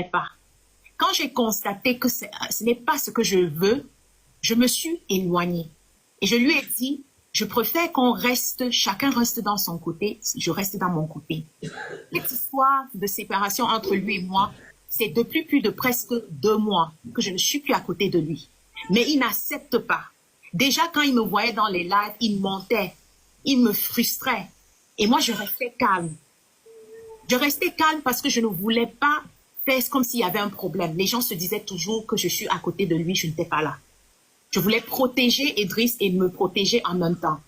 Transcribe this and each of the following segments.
pas. Quand j'ai constaté que ce n'est pas ce que je veux, je me suis éloignée. Et je lui ai dit, je préfère qu'on reste, chacun reste dans son côté, je reste dans mon côté. Cette histoire de séparation entre lui et moi, c'est depuis plus de presque 2 mois que je ne suis plus à côté de lui. Mais il n'accepte pas. Déjà, quand il me voyait dans les lives, il montait, il me frustrait. Et moi, je restais calme. Je restais calme parce que je ne voulais pas faire comme s'il y avait un problème. Les gens se disaient toujours que je suis à côté de lui, je n'étais pas là. Je voulais protéger Idriss et me protéger en même temps.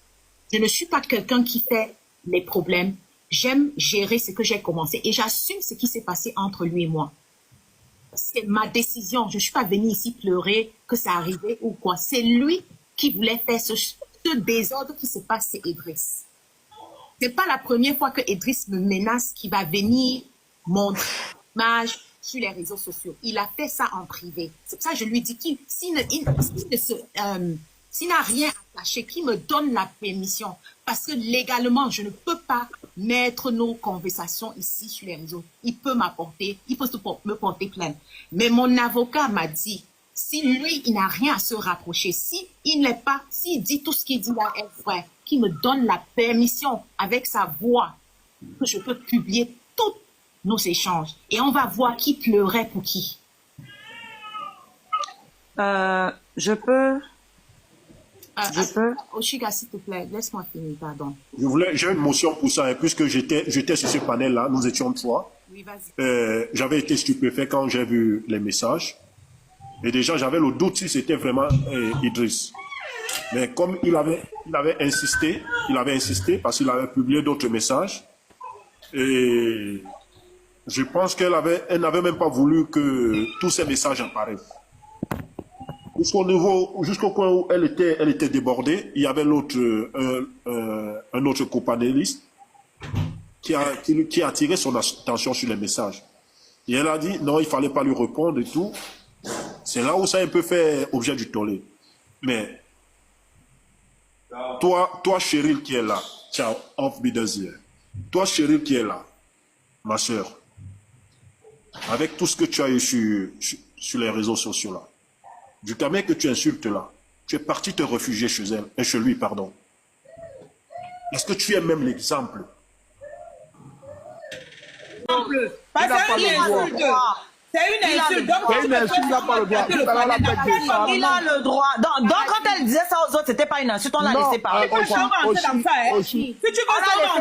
Je ne suis pas quelqu'un qui fait les problèmes. J'aime gérer ce que j'ai commencé et j'assume ce qui s'est passé entre lui et moi. C'est ma décision. Je ne suis pas venue ici pleurer que ça arrivait ou quoi. C'est lui qui voulait faire ce désordre qui se passe, c'est Idriss. Ce n'est pas la première fois que Idriss me menace qu'il va venir montrer l'image sur les réseaux sociaux. Il a fait ça en privé. C'est pour ça que je lui dis s'il n'a rien à cacher, qu'il me donne la permission. Parce que légalement, je ne peux pas mettre nos conversations ici sur les réseaux. Il peut m'apporter, il peut me porter plainte. Mais mon avocat m'a dit, si lui, il n'a rien à se rapprocher, s'il dit tout ce qu'il dit là est vrai, qu'il me donne la permission avec sa voix, que je peux publier tous nos échanges. Et on va voir qui pleurait pour qui. Je peux... Oshiga, s'il te plaît, laisse-moi finir, pardon. J'ai une motion pour ça, et puisque j'étais sur ce panel-là, nous étions 3. Oui, vas-y. J'avais été stupéfait quand j'ai vu les messages. Et déjà, j'avais le doute si c'était vraiment Idriss. Mais comme il avait insisté parce qu'il avait publié d'autres messages. Et je pense qu'elle n'avait même pas voulu que tous ces messages apparaissent. Jusqu'au point où elle était débordée, il y avait un autre copanéliste qui a attiré son attention sur les messages. Et elle a dit non, il ne fallait pas lui répondre et tout. C'est là où ça a un peu fait objet du tollé. Mais toi Cheryl qui est là, ciao, auf Wiedersehen. Toi Cheryl qui est là, ma soeur, avec tout ce que tu as eu sur les réseaux sociaux là, du gamin que tu insultes là, tu es parti te réfugier chez lui, pardon. Est-ce que tu es même l'exemple? C'est une insulte. Il n'a pas le droit. Il a le droit. Donc, quand elle disait ça aux autres, c'était pas une insulte, on l'a laissé parler. Si tu veux ça, on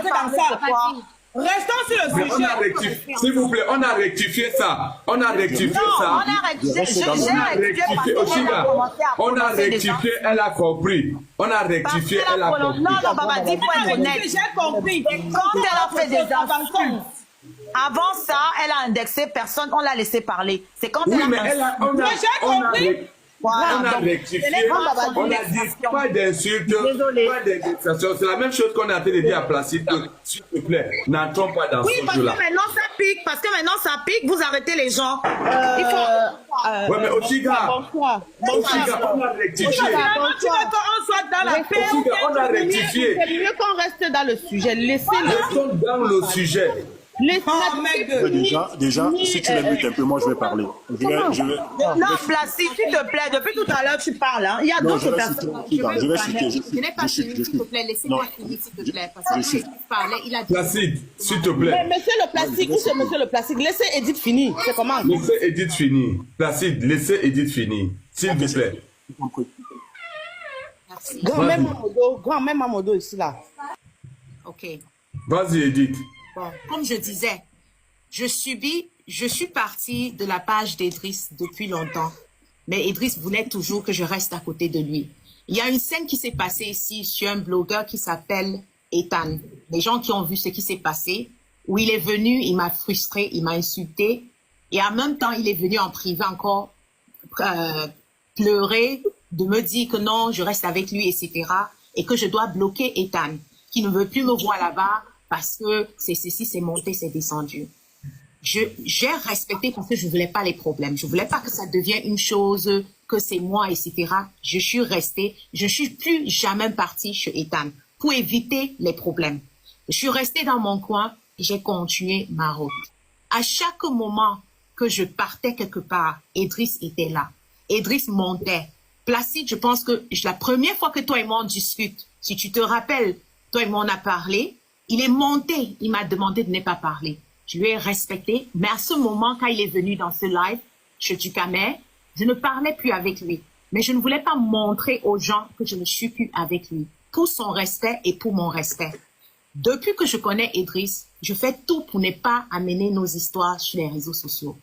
dans ça. Restons sur le sujet. S'il vous plaît, on a rectifié ça. On a rectifié ça. On a rectifié, elle a compris. On a rectifié, elle a compris. Non, papa, dis pour être honnête. J'ai compris. Quand elle a fait des insultes, avant ça, elle a indexé personne, on l'a laissé parler. C'est quand elle a compris. On a rectifié, on a dit pas d'insultes, pas d'indexation. C'est la même chose qu'on a fait de dire à Placide. S'il te plaît, n'entrons pas dans ce jeu-là. Oui, parce que maintenant ça pique, vous arrêtez les gens. Ouais, mais Oshiga, on a rectifié. On a rectifié. C'est mieux qu'on reste dans le sujet. Laissez-le. Dans le sujet. Déjà, si tu m'écoutes un peu, moi je vais parler. Non, Placide, s'il te plaît, depuis tout à l'heure tu parles. Hein. Il y a d'autres personnes. Je vais citer. Je n'ai pas fini, s'il te plaît. Laissez-moi finir, s'il te plaît. Parce que il parlait, il a dit. Placide, s'il te plaît. Monsieur le plastique, où c'est monsieur le plastique? Laissez Edith finir. C'est comment? Laissez Edith finir. Placide, laissez Edith finir. S'il vous plaît. Grand-mère Mamodo ici là. Ok. Vas-y, Edith. Bon, comme je disais, je suis partie de la page d'Idriss depuis longtemps. Mais Idriss voulait toujours que je reste à côté de lui. Il y a une scène qui s'est passée ici sur un blogueur qui s'appelle Ethan. Les gens qui ont vu ce qui s'est passé, où il est venu, il m'a frustré, il m'a insulté. Et en même temps, il est venu en privé encore pleurer, de me dire que non, je reste avec lui, etc. Et que je dois bloquer Ethan, qui ne veut plus me voir là-bas, parce que c'est ceci, c'est monté, c'est descendu. J'ai respecté parce que je voulais pas les problèmes. Je voulais pas que ça devienne une chose, que c'est moi, etc. Je suis restée, je suis plus jamais partie chez Ethan pour éviter les problèmes. Je suis restée dans mon coin et j'ai continué ma route. À chaque moment que je partais quelque part, Idriss était là. Idriss montait. Placide, je pense que la première fois que toi et moi on discute, si tu te rappelles, toi et moi on a parlé, il est monté, il m'a demandé de ne pas parler. Je lui ai respecté, mais à ce moment, quand il est venu dans ce live, chez Dukamer, je ne parlais plus avec lui. Mais je ne voulais pas montrer aux gens que je ne suis plus avec lui. Pour son respect et pour mon respect. Depuis que je connais Idriss, je fais tout pour ne pas amener nos histoires sur les réseaux sociaux.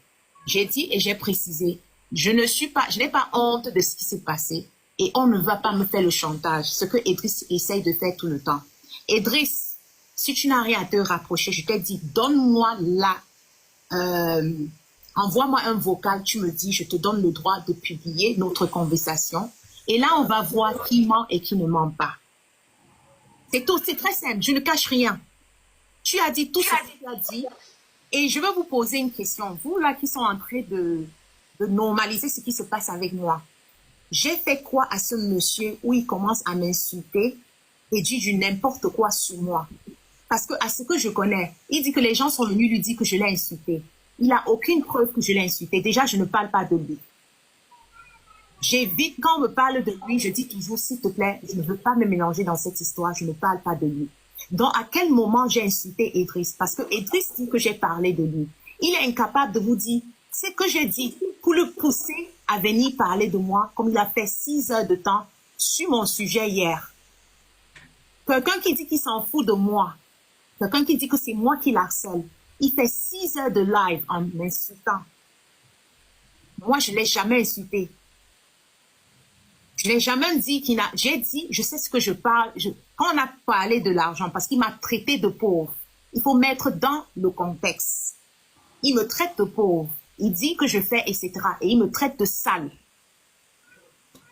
J'ai dit et j'ai précisé, je n'ai pas honte de ce qui s'est passé et on ne va pas me faire le chantage, ce que Idriss essaye de faire tout le temps. Idriss, si tu n'as rien à te rapprocher, je t'ai dit, donne-moi envoie-moi un vocal, tu me dis, je te donne le droit de publier notre conversation. Et là, on va voir qui ment et qui ne ment pas. C'est tout, c'est très simple, je ne cache rien. Tu as dit tout ce que tu as dit. Et je vais vous poser une question. Vous, là, qui sont en train de normaliser ce qui se passe avec moi. J'ai fait quoi à ce monsieur où il commence à m'insulter et dit du n'importe quoi sur moi? Parce que à ce que je connais, il dit que les gens sont venus lui dire que je l'ai insulté. Il n'a aucune preuve que je l'ai insulté. Déjà, je ne parle pas de lui. J'évite, quand on me parle de lui, je dis toujours, s'il te plaît, je ne veux pas me mélanger dans cette histoire, je ne parle pas de lui. Donc, à quel moment j'ai insulté Idriss? Parce que Idriss dit que j'ai parlé de lui. Il est incapable de vous dire ce que j'ai dit pour le pousser à venir parler de moi, comme il a fait 6 heures de temps sur mon sujet hier. Quelqu'un qui dit qu'il s'en fout de moi, quelqu'un qui dit que c'est moi qui l'harcèle, il fait 6 heures de live en m'insultant. Moi, je ne l'ai jamais insulté. Je n'ai jamais dit qu'il a... J'ai dit, je sais ce que je parle. Quand on a parlé de l'argent, parce qu'il m'a traité de pauvre, il faut mettre dans le contexte. Il me traite de pauvre. Il dit que je fais, etc. Et il me traite de sale.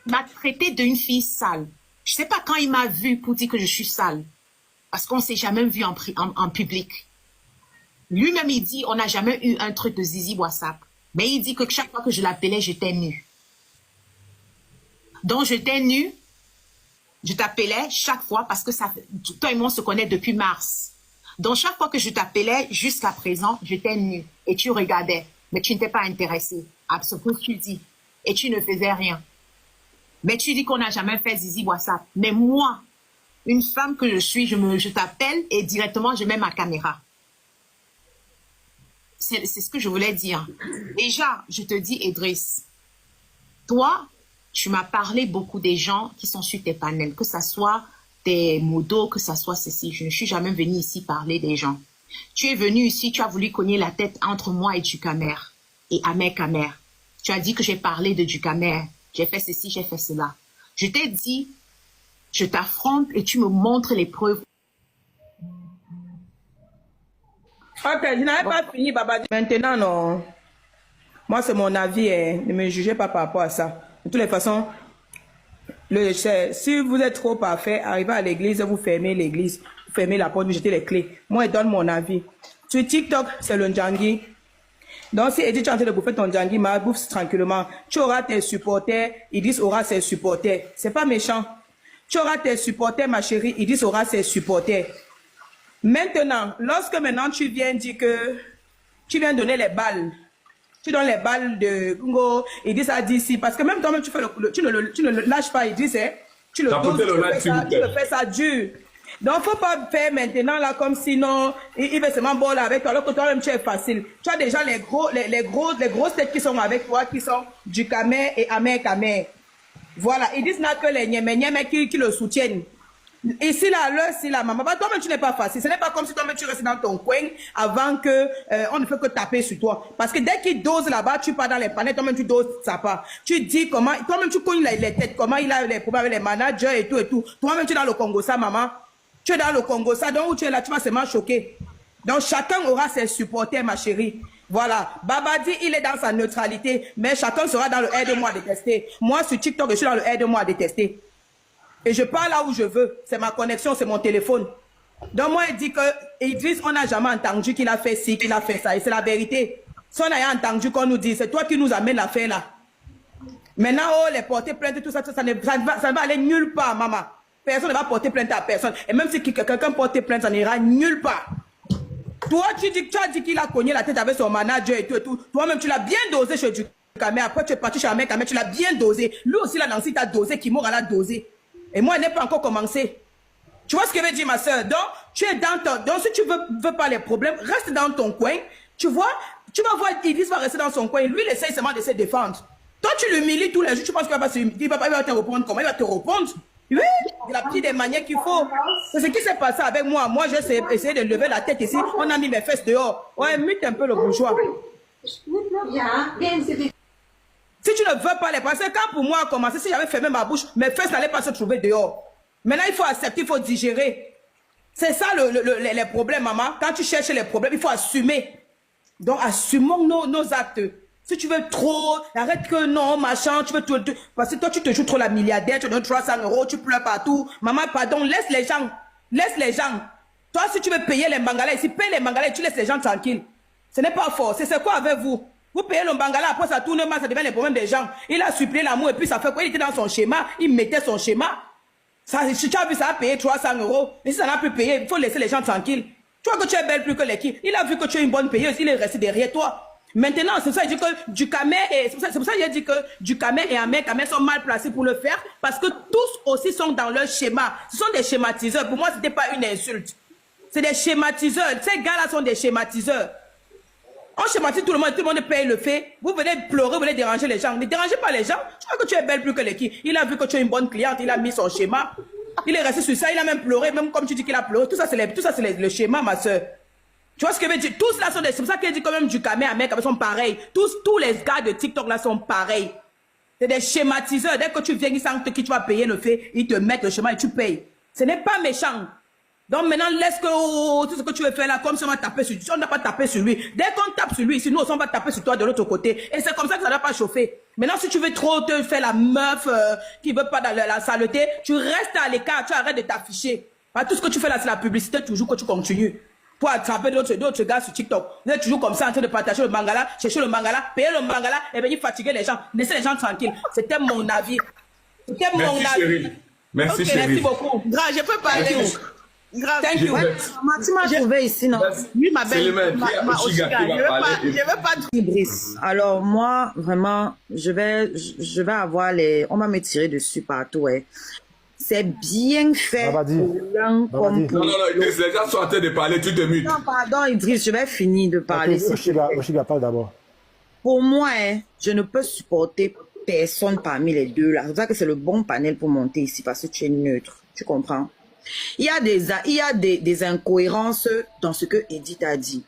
Il m'a traité d'une fille sale. Je ne sais pas quand il m'a vu pour dire que je suis sale. Parce qu'on ne s'est jamais vu en public. Lui-même, il dit, on n'a jamais eu un truc de zizi WhatsApp. Mais il dit que chaque fois que je l'appelais, j'étais nue. Donc, j'étais nue, je t'appelais chaque fois parce que ça, toi et moi, on se connaît depuis mars. Donc, chaque fois que je t'appelais, jusqu'à présent, j'étais nue et tu regardais, mais tu n'étais pas intéressé à ce que tu dis et tu ne faisais rien. Mais tu dis qu'on n'a jamais fait zizi WhatsApp. Mais moi, une femme que je suis, je t'appelle et directement, je mets ma caméra. C'est ce que je voulais dire. Déjà, je te dis, Idriss, toi, tu m'as parlé beaucoup des gens qui sont sur tes panels, que ce soit des modos, que ce soit ceci. Je ne suis jamais venue ici parler des gens. Tu es venu ici, tu as voulu cogner la tête entre moi et Dukamer et Ahmed Kamer. Tu as dit que j'ai parlé de Dukamer. J'ai fait ceci, j'ai fait cela. Je t'ai dit, je t'affronte et tu me montres les preuves. Ok, je n'avais pas fini, Baba. Maintenant, non. Moi, c'est mon avis. Ne me jugez pas par rapport à ça. De toutes les façons, si vous êtes trop parfait, arrivez à l'église, vous fermez l'église, vous fermez la porte, vous jetez les clés. Moi, je donne mon avis. Sur TikTok, c'est le Ndjangi. Donc, si Edith, tu es en train de bouffer ton Ndjangi, bouffe tranquillement. Tu auras tes supporters, Idriss aura ses supporters. C'est pas méchant. Tu auras tes supporters, ma chérie, Idriss aura ses supporters. Maintenant, lorsque maintenant tu viens dire que tu viens donner les balles, tu donnes les balles de Ngo, Idriss a dit ici, parce que même toi-même tu ne le lâches pas, Idriss, hein, tu le doses, tu le fais ça dur. Donc, faut pas faire maintenant là comme sinon il veut seulement boire avec toi, alors que toi-même tu es facile. Tu as déjà les grosses têtes qui sont avec toi, qui sont Dukamer et Ahmed Kamer. Voilà, Idriss n'a que les niémé qui le soutiennent. Ici là, la maman, toi-même tu n'es pas facile. Ce n'est pas comme si toi-même tu restes dans ton coin avant que on ne fait que taper sur toi. Parce que dès qu'il dose là-bas, tu pars dans les panels, toi-même tu doses ça part. Tu dis comment, toi-même tu connais les têtes, comment il a les problèmes avec les managers et tout et tout. Toi-même tu es dans le Congo ça, maman. Tu es dans le Congo ça, donc où tu es là, tu vas seulement choquer. Donc chacun aura ses supporters, ma chérie. Voilà. Babadi, il est dans sa neutralité, mais chacun sera dans le aide-moi à détester. Moi sur TikTok, je suis dans le aide-moi à détester. Et je parle là où je veux. C'est ma connexion, c'est mon téléphone. Donc moi, il dit que Idriss, on n'a jamais entendu qu'il a fait ci, qu'il a fait ça. Et c'est la vérité. Si on a entendu qu'on nous dit, c'est toi qui nous amène l'affaire là. Maintenant, oh, les porter plainte, tout ça, ça ne va aller nulle part, maman. Personne ne va porter plainte à personne. Et même si quelqu'un porte plainte, ça n'ira nulle part. Toi, tu as dit qu'il a cogné la tête avec son manager et tout et tout. Toi-même, tu l'as bien dosé chez Ducamé. Après, tu es parti chez un mec, tu l'as bien dosé. Lui aussi, là, Nancy t'a dosé, Kimura l'a dosé. Et moi, elle n'est pas encore commencé. Tu vois ce que veut dire, ma soeur? Donc, tu es dans ton... Donc, si tu veux pas les problèmes, reste dans ton coin. Tu vois, tu vas voir, Idriss va rester dans son coin. Lui, il essaie seulement de se défendre. Toi, tu l'humilies tous les jours. Tu penses qu'il va te répondre comment? Il va te répondre. Oui, de la petite des manières qu'il faut. C'est ce qui s'est passé avec moi. Moi, j'ai essayé de lever la tête ici. On a mis mes fesses dehors. Ouais, mute un peu le bourgeois. Si tu ne veux pas les passer, quand pour moi a commencé, si j'avais fermé ma bouche, mes fesses n'allaient pas se trouver dehors. Maintenant, il faut accepter, il faut digérer. C'est ça les problèmes, maman. Quand tu cherches les problèmes, il faut assumer. Donc, assumons nos actes. Si tu veux trop, arrête que non, machin, tu veux tout. Parce que toi, tu te joues trop la milliardaire, tu donnes 300 €, tu pleures partout. Maman, pardon, laisse les gens. Laisse les gens. Toi, si tu veux payer les Bangalais, si paye les Bangalais, tu laisses les gens tranquilles. Ce n'est pas fort. C'est quoi avec vous? Vous payez le Bangala, après ça tourne mal, ça devient les problèmes des gens. Il a supplié l'amour et puis ça fait quoi? Il était dans son schéma, il mettait son schéma. Ça, si tu as vu, ça a payé 300 €. Et si ça n'a plus payé, il faut laisser les gens tranquilles. Tu vois que tu es belle plus que l'équipe. Il a vu que tu es une bonne payeuse, il est resté derrière toi. Maintenant, c'est pour ça qu'il dit que Ducamé et Ahmed Kamel sont mal placés pour le faire parce que tous aussi sont dans leur schéma. Ce sont des schématiseurs. Pour moi, ce n'était pas une insulte. C'est des schématiseurs. Ces gars-là sont des schématiseurs. On schématise tout le monde paye le fait. Vous venez pleurer, vous venez déranger les gens. Ne dérangez pas les gens. Tu vois que tu es belle plus que l'équipe. Il a vu que tu es une bonne cliente, il a mis son schéma. Il est resté sur ça, il a même pleuré, même comme tu dis qu'il a pleuré. Tout ça, c'est le schéma, ma soeur. Tu vois ce que je veux dire? Tous là sont des... C'est pour ça qu'il dit quand même Ducamé, Ahmed Kamel sont pareils. Tous les gars de TikTok là sont pareils. C'est des schématiseurs. Dès que tu viens, ils savent qui tu vas payer le fait, ils te mettent le schéma et tu payes. Ce n'est pas méchant. Donc maintenant, laisse que tout ce que tu veux faire là, comme si on va taper sur lui. On n'a pas tapé sur lui. Dès qu'on tape sur lui, sinon on va taper sur toi de l'autre côté. Et c'est comme ça que ça ne va pas chauffer. Maintenant, si tu veux trop te faire la meuf qui ne veut pas dans la saleté, tu restes à l'écart, tu arrêtes de t'afficher. Tout ce que tu fais là, c'est la publicité, toujours que tu continues. Pour attraper d'autres gars sur TikTok. Vous êtes toujours comme ça en train de partager le mangala, chercher le mangala, payer le mangala et venir fatiguer les gens. Laissez les gens tranquilles. C'était mon avis. C'était mon avis. Chérie. Merci, okay, chérie. Merci beaucoup. Grave, je peux parler. Grave. Thank you. Tu m'as trouvé ici, non? Oui, ma belle. Ma Oshiga. Je veux pas Brice. Alors, moi, vraiment, je vais avoir les... On va me tirer dessus partout, ouais. C'est bien fait pour l'un comme pour Non, Idriss, les gens sont en train de parler, tu te mutes. Non, pardon, Idriss, je vais finir de parler. Oshiga, parle d'abord. Pour moi, je ne peux supporter personne parmi les deux là. C'est pour ça que c'est le bon panel pour monter ici, parce que tu es neutre. Tu comprends? Il y a des incohérences dans ce que Edith a dit.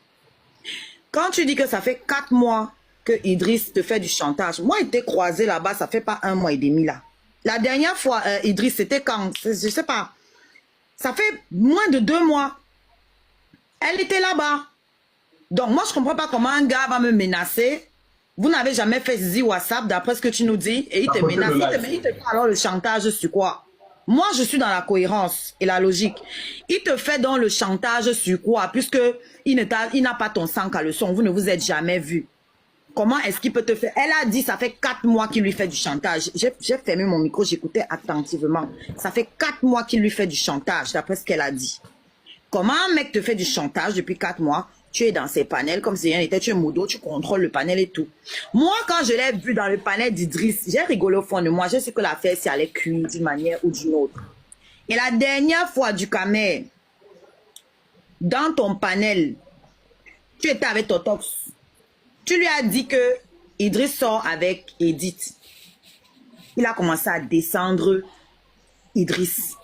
Quand tu dis que ça fait 4 mois que Idriss te fait du chantage, moi, il t'ai croisé là-bas, ça fait pas 1 mois et demi là. La dernière fois, Idriss, c'était quand? Je sais pas. Ça fait moins de 2 mois. Elle était là-bas. Donc, moi, je comprends pas comment un gars va me menacer. Vous n'avez jamais fait zizi WhatsApp, d'après ce que tu nous dis, et il te menace. Il te fait alors le chantage sur quoi? Moi, je suis dans la cohérence et la logique. Il te fait donc le chantage sur quoi? Puisque il n'a pas ton sang à leçon. Vous ne vous êtes jamais vu. Comment est-ce qu'il peut te faire? Elle a dit, ça fait 4 mois qu'il lui fait du chantage. J'ai fermé mon micro, j'écoutais attentivement. Ça fait 4 mois qu'il lui fait du chantage, d'après ce qu'elle a dit. Comment un mec te fait du chantage depuis 4 mois? Tu es dans ses panels, comme si rien n'était, tu es modo, tu contrôles le panel et tout. Moi, quand je l'ai vu dans le panel d'Idriss, j'ai rigolé au fond de moi. Je sais que l'affaire, c'est allait cuire d'une manière ou d'une autre. Et la dernière fois, Ducamé, dans ton panel, tu étais avec Totox. Tu lui as dit que Idriss sort avec Edith. Il a commencé à descendre Idriss.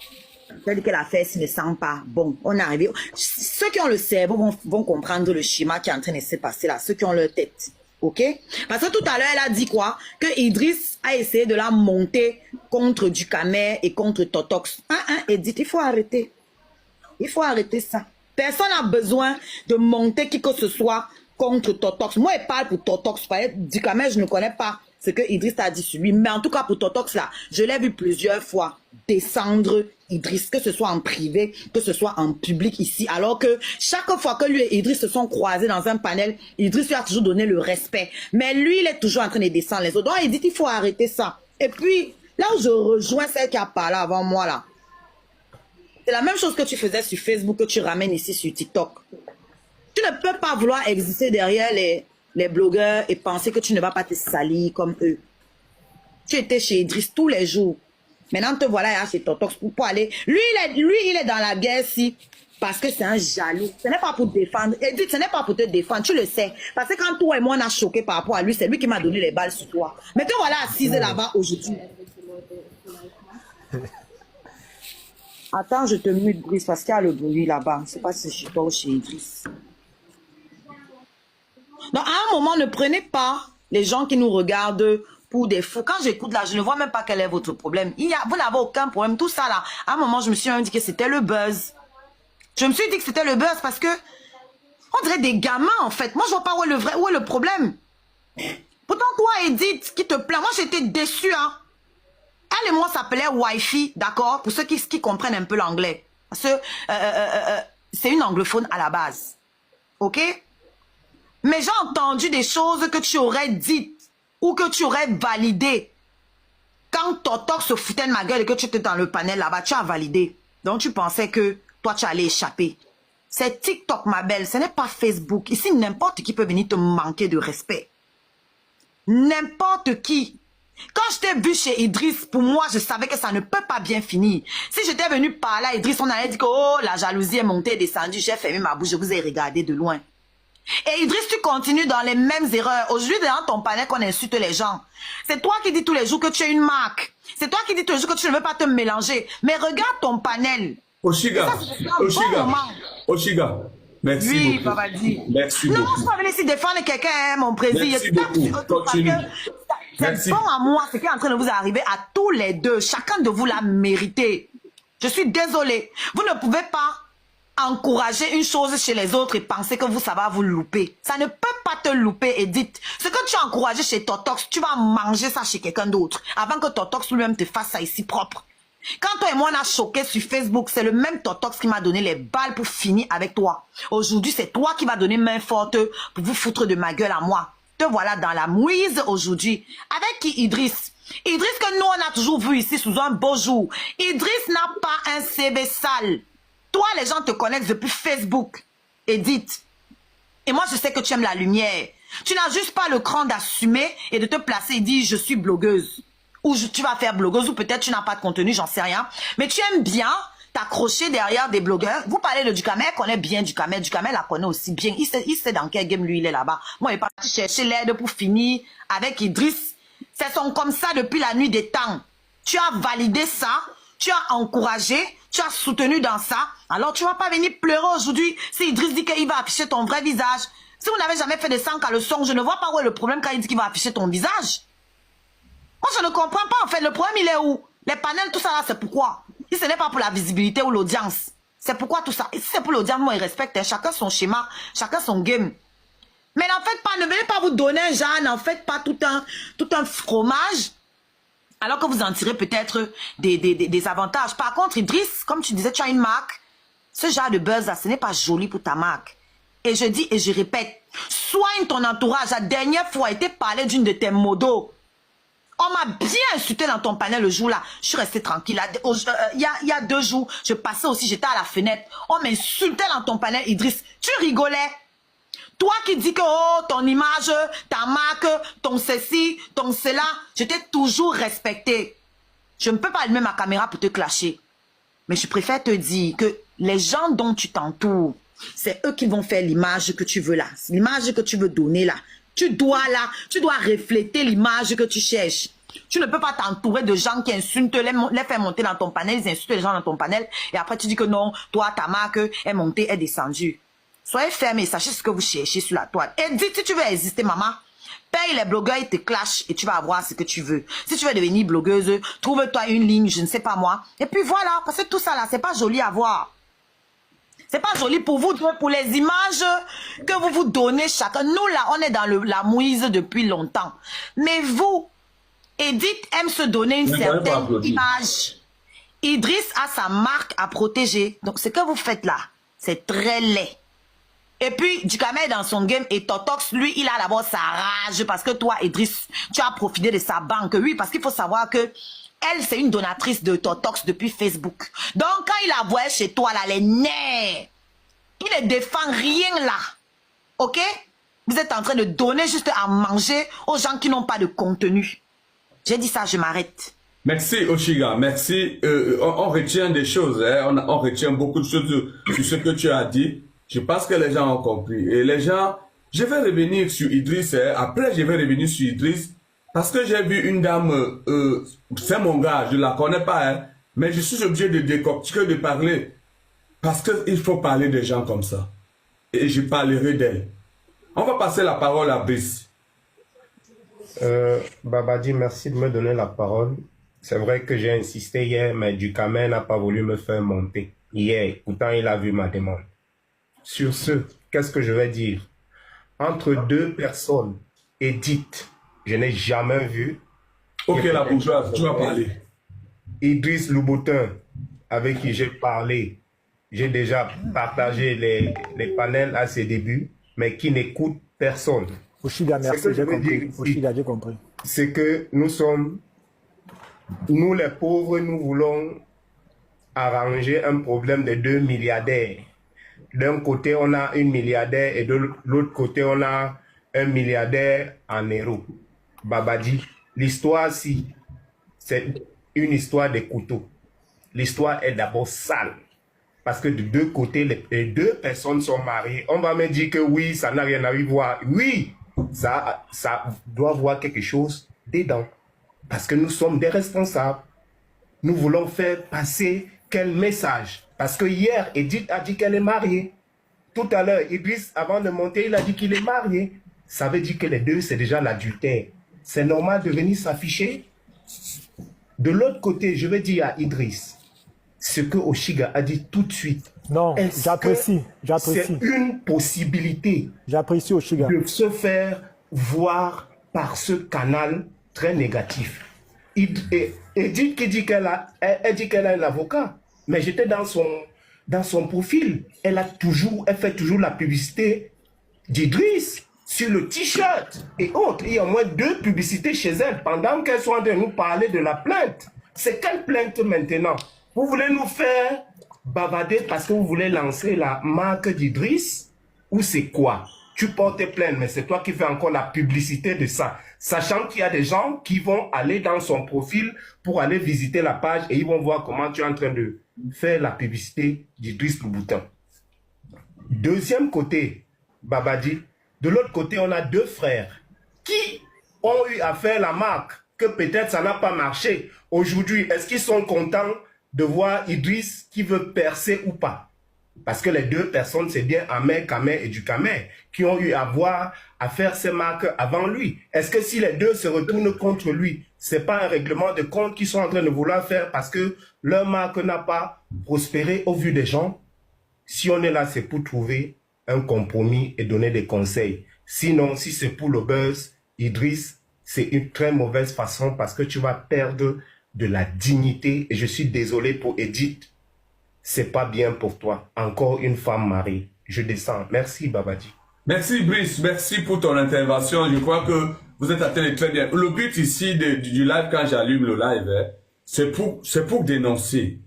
Il a dit que l'affaire ne sent pas bon. On est arrivé. Ceux qui ont le cerveau vont comprendre le schéma qui est en train de se passer là. Ceux qui ont leur tête. Ok? Parce que tout à l'heure, elle a dit quoi? Que Idriss a essayé de la monter contre Ducamé et contre Totox. Edith, il faut arrêter. Il faut arrêter ça. Personne n'a besoin de monter qui que ce soit contre Totox. Moi, il parle pour Totox. Ducamé, je ne connais pas ce que Idriss a dit sur lui. Mais en tout cas, pour Totox, là, je l'ai vu plusieurs fois descendre Idriss, que ce soit en privé, que ce soit en public ici. Alors que chaque fois que lui et Idriss se sont croisés dans un panel, Idriss lui a toujours donné le respect. Mais lui, il est toujours en train de descendre les autres. Donc, il dit qu'il faut arrêter ça. Et puis, là où je rejoins celle qui a parlé avant moi, là, c'est la même chose que tu faisais sur Facebook, que tu ramènes ici sur TikTok. Tu ne peux pas vouloir exister derrière les blogueurs et penser que tu ne vas pas te salir comme eux. Tu étais chez Idriss tous les jours. Maintenant, te voilà là chez Totox pour aller. Lui, il est dans la guerre si parce que c'est un jaloux. Ce n'est pas pour te défendre. Edith, ce n'est pas pour te défendre. Tu le sais. Parce que quand toi et moi, on a choqué par rapport à lui, c'est lui qui m'a donné les balles sur toi. Mais te voilà assise là-bas aujourd'hui. Attends, je te mute, Brice, parce qu'il y a le bruit là-bas. Je ne sais pas si c'est chez toi ou chez Idriss. Donc, à un moment, ne prenez pas les gens qui nous regardent pour des fous. Quand j'écoute là, je ne vois même pas quel est votre problème. Vous n'avez aucun problème. Tout ça là, à un moment, je me suis même dit que c'était le buzz. Je me suis dit que c'était le buzz parce que on dirait des gamins en fait. Moi, je vois pas où est le problème. Pourtant, toi, Edith, qui te plaint, moi, j'étais déçue. Hein. Elle et moi s'appelait Wi-Fi, d'accord? Pour ceux qui comprennent un peu l'anglais. Parce que c'est une anglophone à la base. Ok? Mais j'ai entendu des choses que tu aurais dites ou que tu aurais validées. Quand Totox se foutait de ma gueule et que tu étais dans le panel là-bas, tu as validé. Donc tu pensais que toi, tu allais échapper. C'est TikTok, ma belle, ce n'est pas Facebook. Ici, n'importe qui peut venir te manquer de respect. N'importe qui. Quand je t'ai vu chez Idriss, pour moi, je savais que ça ne peut pas bien finir. Si j'étais venu par là, Idriss, on allait dire que oh, la jalousie est montée et descendue, j'ai fermé ma bouche, je vous ai regardé de loin. Et Idriss, tu continues dans les mêmes erreurs. Aujourd'hui, dans ton panel qu'on insulte les gens. C'est toi qui dis tous les jours que tu es une marque. C'est toi qui dis tous les jours que tu ne veux pas te mélanger. Mais regarde ton panel. Oshiga, Oshiga, merci oui, beaucoup. Papa dit. Merci non, beaucoup. je ne peux pas venir ici défendre quelqu'un, hein, mon président. Merci beaucoup. Continue. C'est bon à moi, ce qui est en train de vous arriver à tous les deux. Chacun de vous l'a mérité. Je suis désolée. Vous ne pouvez pas encourager une chose chez les autres et penser que vous, ça va vous louper. Ça ne peut pas te louper, Edith. Ce que tu as encouragé chez Totox, tu vas manger ça chez quelqu'un d'autre avant que Totox lui-même te fasse ça ici propre. Quand toi et moi on a choqué sur Facebook, c'est le même Totox qui m'a donné les balles pour finir avec toi. Aujourd'hui, c'est toi qui vas donner main forte pour vous foutre de ma gueule à moi. Te voilà dans la mouise aujourd'hui. Avec qui Idriss? Idriss que nous on a toujours vu ici sous un beau jour. Idriss n'a pas un CV sale. Toi, les gens te connaissent depuis Facebook, Edith. Et moi, je sais que tu aimes la lumière. Tu n'as juste pas le cran d'assumer et de te placer et dire je suis blogueuse. Ou tu vas faire blogueuse, ou peut-être tu n'as pas de contenu, j'en sais rien. Mais tu aimes bien t'accrocher derrière des blogueurs. Vous parlez de Ducamel, connaît bien Ducamel. Ducamel la connaît aussi bien. Il sait dans quel game lui il est là-bas. Moi, il est parti chercher l'aide pour finir avec Idriss. C'est son comme ça depuis la nuit des temps. Tu as validé ça, tu as encouragé, tu as soutenu dans ça. Alors tu ne vas pas venir pleurer aujourd'hui si Idriss dit qu'il va afficher ton vrai visage. Si vous n'avez jamais fait de sang à le son, je ne vois pas où est le problème quand il dit qu'il va afficher ton visage. Moi, je ne comprends pas, en fait. Le problème, il est où? Les panels, tout ça, là, c'est pourquoi? Si ce n'est pas pour la visibilité ou l'audience, c'est pourquoi tout ça? Et si c'est pour l'audience, moi, ils respectent. Hein. Chacun son schéma, chacun son game. Mais n'en faites pas, ne venez pas vous donner un genre, n'en faites pas tout un fromage, alors que vous en tirez peut-être des avantages. Par contre, Idriss, comme tu disais, tu as une marque. Ce genre de buzz, là, ce n'est pas joli pour ta marque. Et je dis et je répète, soigne ton entourage. La dernière fois, il était parlé d'une de tes modos. On m'a bien insulté dans ton panel le jour-là. Je suis restée tranquille. Il y a 2 jours, je passais aussi, j'étais à la fenêtre. On m'insultait dans ton panel, Idriss. Tu rigolais. Toi qui dis que oh, ton image, ta marque, ton ceci, ton cela, je t'ai toujours respecté. Je ne peux pas allumer ma caméra pour te clasher. Mais je préfère te dire que les gens dont tu t'entoures, c'est eux qui vont faire l'image que tu veux là. L'image que tu veux donner là. Tu dois refléter l'image que tu cherches. Tu ne peux pas t'entourer de gens qui insultent, les faire monter dans ton panel, ils insultent les gens dans ton panel, et après tu dis que non, toi, ta marque est montée, est descendue. Soyez fermes et sachez ce que vous cherchez sur la toile. Et dites, si tu veux exister, maman, paye les blogueurs, ils te clashent et tu vas avoir ce que tu veux. Si tu veux devenir blogueuse, trouve-toi une ligne, je ne sais pas moi. Et puis voilà, parce que tout ça là, c'est pas joli à voir. C'est pas joli pour vous, pour les images que vous vous donnez chacun. Nous, là, on est dans la mouise depuis longtemps. Mais vous, Edith aime se donner une certaine image. Idriss a sa marque à protéger. Donc, ce que vous faites là, c'est très laid. Et puis, Ducamel dans son game et Totox, lui, il a d'abord sa rage parce que toi, Idriss, tu as profité de sa banque. Oui, parce qu'il faut savoir que elle, c'est une donatrice de Totox depuis Facebook. Donc, quand il la voit chez toi, là, les nerfs, il ne défend rien là. Ok? Vous êtes en train de donner juste à manger aux gens qui n'ont pas de contenu. J'ai dit ça, je m'arrête. Merci Oshiga, merci. On retient des choses, hein. On retient beaucoup de choses sur ce que tu as dit. Je pense que les gens ont compris. Et les gens, je vais revenir sur Idriss, hein. Après je vais revenir sur Idriss, parce que j'ai vu une dame, c'est mon gars, je la connais pas, hein, mais je suis obligé de décortiquer, de parler, parce qu'il faut parler des gens comme ça. Et je parlerai d'elle. On va passer la parole à Brice. Babadi, merci de me donner la parole. C'est vrai que j'ai insisté hier, mais Dukamen n'a pas voulu me faire monter. Hier, pourtant il a vu ma demande. Sur ce, qu'est-ce que je vais dire? Entre deux personnes, Edith, je n'ai jamais vu. Ok, la bourgeoise, tu vas parler. Idriss Louboutin, avec qui j'ai parlé, j'ai déjà partagé les panels à ses débuts, mais qui n'écoute personne. Oshiga, merci, j'ai compris. Oshiga, j'ai compris. C'est que nous sommes, nous les pauvres, nous voulons arranger un problème de 2 milliardaires. D'un côté, on a une milliardaire et de l'autre côté, on a un milliardaire en héros. Babadi, l'histoire, si, c'est une histoire de couteaux. L'histoire est d'abord sale. Parce que de deux côtés, les deux personnes sont mariées. On va me dire que oui, ça n'a rien à voir. Oui, ça doit avoir quelque chose dedans. Parce que nous sommes des responsables. Nous voulons faire passer quel message? Parce que hier, Edith a dit qu'elle est mariée. Tout à l'heure, Idriss, avant de monter, il a dit qu'il est marié. Ça veut dire que les deux, c'est déjà l'adultère. C'est normal de venir s'afficher. De l'autre côté, je vais dire à Idriss, ce que Oshiga a dit tout de suite. Non, j'apprécie. C'est une possibilité. J'apprécie Oshiga. De se faire voir par ce canal très négatif. Edith qui dit qu'elle a un avocat, mais j'étais dans son profil. Elle fait toujours la publicité d'Idriss sur le t-shirt et autres. Il y a au moins 2 publicités chez elle pendant qu'elles sont en train de nous parler de la plainte. C'est quelle plainte maintenant? Vous voulez nous faire bavader parce que vous voulez lancer la marque d'Idriss? Ou c'est quoi? Tu portes plainte, mais c'est toi qui fais encore la publicité de ça. Sachant qu'il y a des gens qui vont aller dans son profil pour aller visiter la page et ils vont voir comment tu es en train de faire la publicité d'Idriss Louboutin. Deuxième côté, Babadi, de l'autre côté, on a 2 frères qui ont eu à faire la marque, que peut-être ça n'a pas marché. Aujourd'hui, est-ce qu'ils sont contents de voir Idriss qui veut percer ou pas? Parce que les 2 personnes, c'est bien Ahmed Kamer et Dukamer qui ont eu à voir à faire ces marques avant lui. Est-ce que si les 2 se retournent contre lui, c'est pas un règlement de compte qu'ils sont en train de vouloir faire parce que leur marque n'a pas prospéré au vu des gens? Si on est là, c'est pour trouver un compromis et donner des conseils. Sinon, si c'est pour le buzz, Idriss, c'est une très mauvaise façon parce que tu vas perdre de la dignité. Et je suis désolé pour Edith. C'est pas bien pour toi. Encore une femme mariée. Je descends. Merci, Babadi. Merci, Brice. Merci pour ton intervention. Je crois que vous êtes atteint très bien. Le but ici du live, quand j'allume le live, hein, c'est pour dénoncer.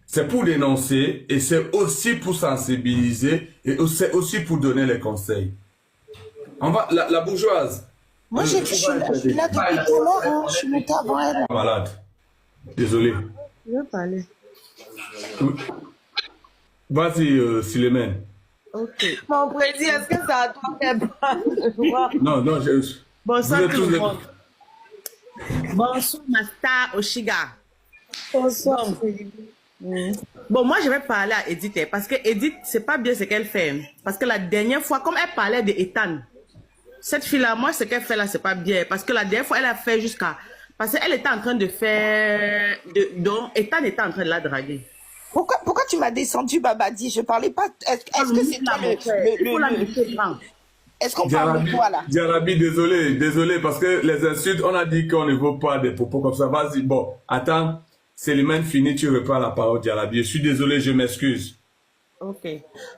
C'est pour dénoncer et c'est aussi pour sensibiliser et c'est aussi pour donner les conseils. On va, la bourgeoise. Moi, je suis là depuis tout à l'heure, hein. Je suis montée avant elle. Malade. Désolé. Je veux parler. Vas-y, Silémène. Ok. Mon président, est-ce que ça a toi fait pas? Non, Bonsoir tout le monde. Bonsoir, ma star Oshiga. Bonsoir. Bon, moi, je vais parler à Edith, parce que Edith, c'est pas bien ce qu'elle fait. Parce que la dernière fois, comme elle parlait de Ethan, cette fille-là, moi, ce qu'elle fait là, c'est pas bien. Parce que la dernière fois, elle a fait jusqu'à... Parce qu'elle était en train de faire... Donc, Ethan était en train de la draguer. Pourquoi tu m'as descendu, Babadi? Je parlais pas... Est-ce que c'est toi Est-ce qu'on parle de toi, là? Diarabi, désolé, parce que les insultes, on a dit qu'on ne veut pas des propos comme ça. Vas-y, bon, attends. Célimène fini, tu reprends la parole, Diarabi. Je suis désolé, je m'excuse. Ok.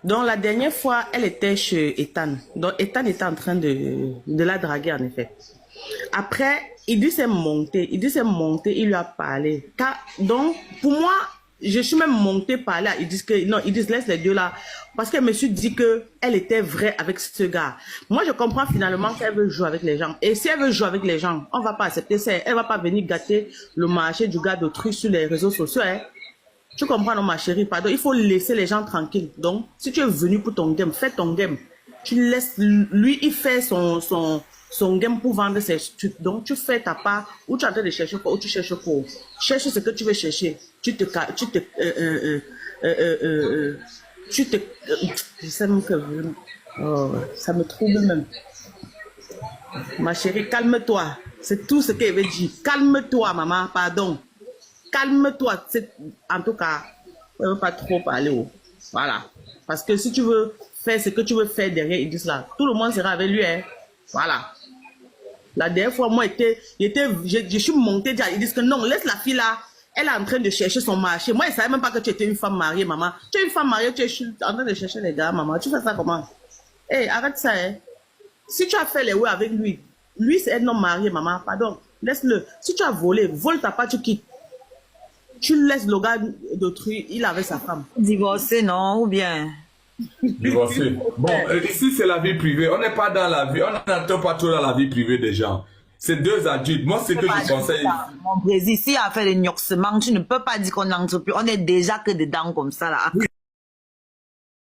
Donc, la dernière fois, elle était chez Ethan. Donc, Ethan était en train de la draguer, en effet. Après, Idriss est monté, il lui a parlé. Donc, pour moi, je suis même montée par là. Ils disent que, non, ils disent laisse les deux là. Parce qu'elle me suis dit que elle était vraie avec ce gars. Moi, je comprends finalement qu'elle veut jouer avec les gens. Et si elle veut jouer avec les gens, on va pas accepter ça. Elle va pas venir gâter le marché du gars d'autrui sur les réseaux sociaux. Hein. Tu comprends, non, ma chérie, pardon. Il faut laisser les gens tranquilles. Donc, si tu es venu pour ton game, fais ton game. Tu laisses, lui, il fait son game pour vendre ses trucs. Donc, tu fais ta part, ou tu es en train de chercher quoi, ou tu cherches quoi. Cherche ce que tu veux chercher. Je sais même que, oh, ça me trouble même. Ma chérie, calme-toi. C'est tout ce qu'elle veut dire. Calme-toi, maman, pardon. Calme-toi. En tout cas, elle ne veut pas trop parler. Oh. Voilà. Parce que si tu veux faire ce que tu veux faire derrière, ils disent là, tout le monde sera avec lui. Hein. Voilà. La dernière fois, moi, je suis montée, ils disent que non, laisse la fille là. Elle est en train de chercher son marché. Moi, je ne savais même pas que tu étais une femme mariée, maman. Tu es une femme mariée, tu es en train de chercher les gars, maman. Tu fais ça comment? Hé, arrête ça, hein. Si tu as fait les ouais avec lui, c'est un homme marié, maman. Pardon, laisse-le. Si tu as volé, vole ta part, tu quittes. Tu laisses le gars d'autrui, il avait sa femme. Divorcé, non? Ou bien? Divorcé. Bon, ici, c'est la vie privée. On n'est pas dans la vie, on n'entend pas trop dans la vie privée des gens. C'est deux adultes. Moi, c'est que je conseille. Mon Brésil, s'il y a fait des gnoxements, tu ne peux pas dire qu'on n'entre plus. On est déjà que dedans comme ça, là. Oui,